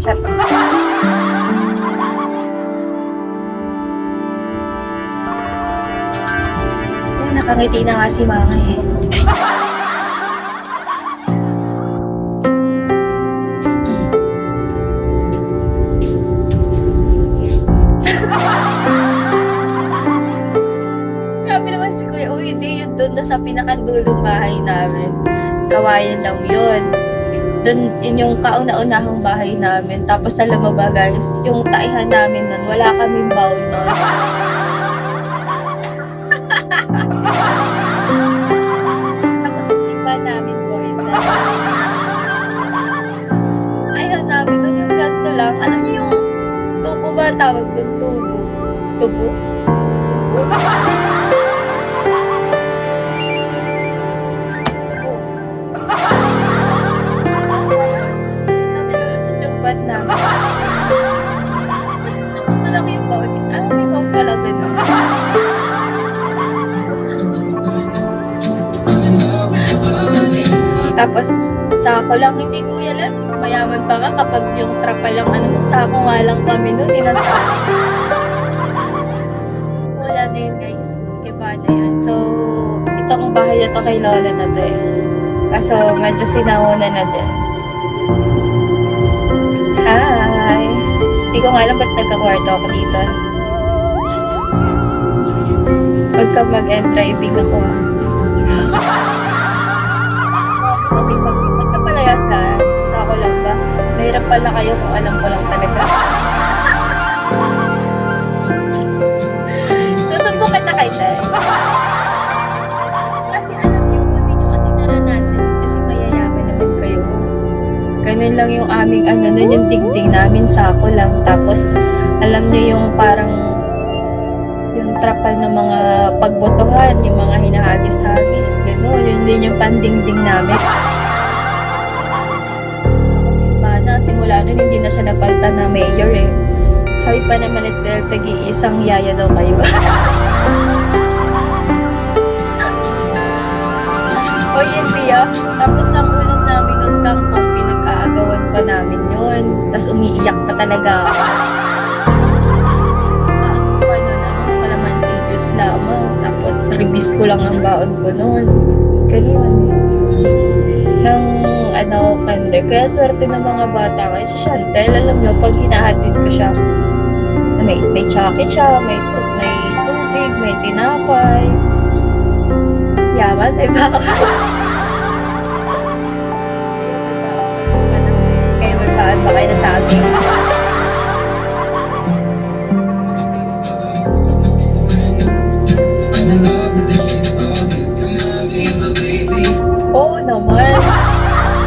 Chat. Nakangiti na nga si Mama eh. Grabe naman si Kuya. Uy, hindi yun doon na sa pinakandulong bahay namin. Kawayan lang yun. Doon, yun yung kauna-unahang bahay namin. Tapos alam mo ba guys, yung taihan namin nun, wala kaming bowl nun. Tapos hindi pa namin boys. Ayaw namin nun yung ganito lang. Alam niyo yung tubo ba tawag dun? Tubo? Tubo? Tubo? Tubo. Hindi na nilulusot yung bat namin. Tapos lang yung bowl. Ah, may bowl pala ganun. Tapos, sako lang, hindi ko alam. Mayaman pa nga kapag yung trapa lang, ano mo, sako nga lang kami nun, inasako. So, wala na yun guys. Iba na yun. So, itong bahay na to kay Lola na to eh. Kaso, medyo sinawuna na din. Hi! Hindi ko nga alam ba't nagka-kwarto ako dito. Pagka mag-end-driving ako ah. Ba't ka palayas na? Sa ako lang ba? Mahirap pala kayo kung alam ko lang talaga. Susubok kita kay Tay. Kasi alam niyo, hindi niyo kasi naranasan. Kasi mayayaman naman kayo. Ganun lang yung aming ano nun, yung dingding namin, sako lang. Tapos, alam niyo yung parang yung trapal ng mga pagbotohan, yung mga hinahagis-hagis, gano'n. Yun din yung pandingding namin. Tapos yung bana, simula nun, hindi na siya napalta na mayor eh. Hawi pa naman at tagi-isang yaya daw kayo. O hindi ah. Tapos ang ulam namin nun, kangkong, pinagkaagawan pa namin yun. Tapos umiiyak pa talaga ako. Lamang. Tapos, ribis ko lang ang baon ko noon. Ganun. Nang, kinder. Kaya swerte ng mga bata ngayon. Si Chantel, alam nyo, pag hinahatid ko siya, may chocolate siya, may tubig, may tinapay. Yaman, ay baka. Kaya may baan ba kayo na sa akin?